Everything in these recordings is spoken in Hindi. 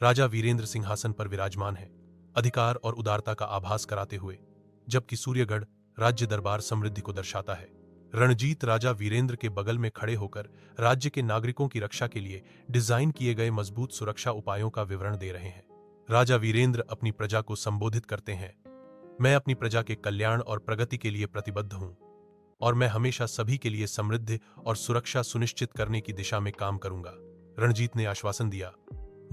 राजा वीरेंद्र सिंहासन पर विराजमान है, अधिकार और उदारता का आभास कराते हुए, जबकि सूर्यगढ़ राज्य दरबार समृद्धि को दर्शाता है। रणजीत राजा वीरेंद्र के बगल में खड़े होकर राज्य के नागरिकों की रक्षा के लिए डिजाइन किए गए मजबूत सुरक्षा उपायों का विवरण दे रहे हैं। राजा वीरेंद्र अपनी प्रजा को संबोधित करते हैं, मैं अपनी प्रजा के कल्याण और प्रगति के लिए प्रतिबद्ध हूं और मैं हमेशा सभी के लिए समृद्धि और सुरक्षा सुनिश्चित करने की दिशा में काम करूंगा। रणजीत ने आश्वासन दिया,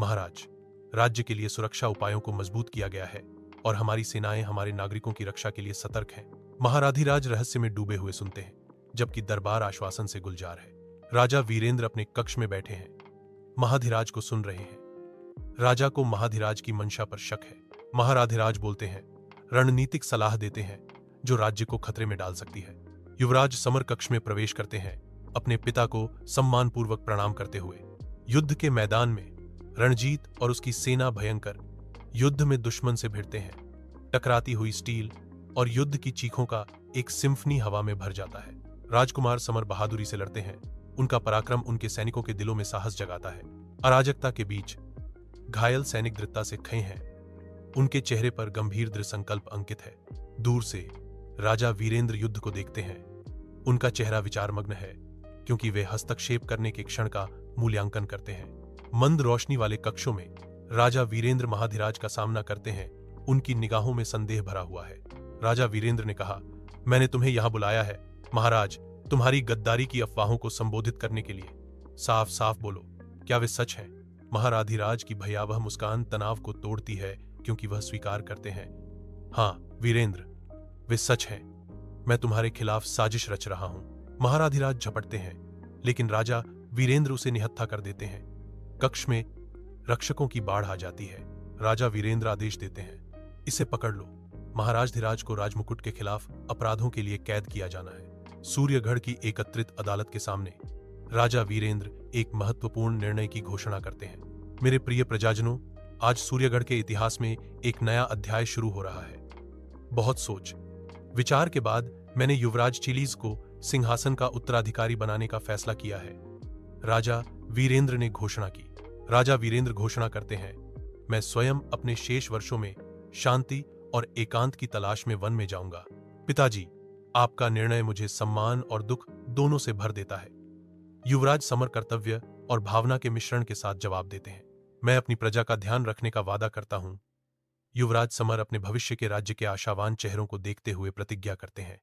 महाराज, राज्य के लिए सुरक्षा उपायों को मजबूत किया गया है और हमारी सेनाएं हमारे नागरिकों की रक्षा के लिए सतर्क हैं। महाराधिराज रहस्य में डूबे हुए सुनते हैं, जबकि दरबार आश्वासन से गुलजार है। राजा वीरेंद्र अपने कक्ष में बैठे हैं, महाधिराज को सुन रहे हैं। राजा को महाधिराज की मंशा पर शक है। महाराधिराज बोलते हैं, रणनीतिक सलाह देते हैं जो राज्य को खतरे में डाल सकती है। युवराज समर कक्ष में प्रवेश करते हैं, अपने पिता को सम्मानपूर्वक प्रणाम करते हुए। युद्ध के मैदान में रणजीत और उसकी सेना भयंकर युद्ध में दुश्मन से भिड़ते हैं। टकराती हुई स्टील और युद्ध की चीखों का एक सिम्फनी हवा में भर जाता है। राजकुमार समर बहादुरी से लड़ते हैं, उनका पराक्रम उनके सैनिकों के दिलों में साहस जगाता है। अराजकता के बीच घायल सैनिक दृढ़ता से खड़े हैं, उनके चेहरे पर गंभीर दृढ़ संकल्प अंकित है। दूर से राजा वीरेंद्र युद्ध को देखते हैं, उनका चेहरा विचारमग्न है, क्योंकि वे हस्तक्षेप करने के क्षण का मूल्यांकन करते हैं। मंद रोशनी वाले कक्षों में राजा वीरेंद्र महाधिराज का सामना करते हैं, उनकी निगाहों में संदेह भरा हुआ है। राजा वीरेंद्र ने कहा, मैंने तुम्हें यहां बुलाया है महाराज, तुम्हारी गद्दारी की अफवाहों को संबोधित करने के लिए। साफ साफ बोलो, क्या वे सच हैं? महाराधिराज की भयावह मुस्कान तनाव को तोड़ती है, क्योंकि वह स्वीकार करते हैं, हाँ वीरेंद्र, वे सच हैं। मैं तुम्हारे खिलाफ साजिश रच रहा हूं। महाराधिराज झपटते हैं, लेकिन राजा वीरेंद्र उसे निहत्था कर देते हैं। कक्ष में रक्षकों की बाढ़ आ जाती है। राजा वीरेंद्र आदेश देते हैं, इसे पकड़ लो। महाराजधिराज को राजमुकुट के खिलाफ अपराधों के लिए कैद किया जाना है। सूर्यगढ़ की एकत्रित अदालत के सामने राजा वीरेंद्र एक महत्वपूर्ण निर्णय की घोषणा करते हैं। मेरे प्रिय प्रजाजनों, आज सूर्यगढ़ के इतिहास में एक नया अध्याय शुरू हो रहा है। बहुत सोच विचार के बाद मैंने युवराज चिलीज को सिंहासन का उत्तराधिकारी बनाने का फैसला किया है। राजा वीरेंद्र ने घोषणा की। राजा वीरेंद्र घोषणा करते हैं, मैं स्वयं अपने शेष वर्षों में शांति और एकांत की तलाश में वन में जाऊंगा। पिताजी, आपका निर्णय मुझे सम्मान और दुख दोनों से भर देता है। युवराज समर कर्तव्य और भावना के मिश्रण के साथ जवाब देते हैं, मैं अपनी प्रजा का ध्यान रखने का वादा करता हूं। युवराज समर अपने भविष्य के राज्य के आशावान चेहरों को देखते हुए प्रतिज्ञा करते हैं,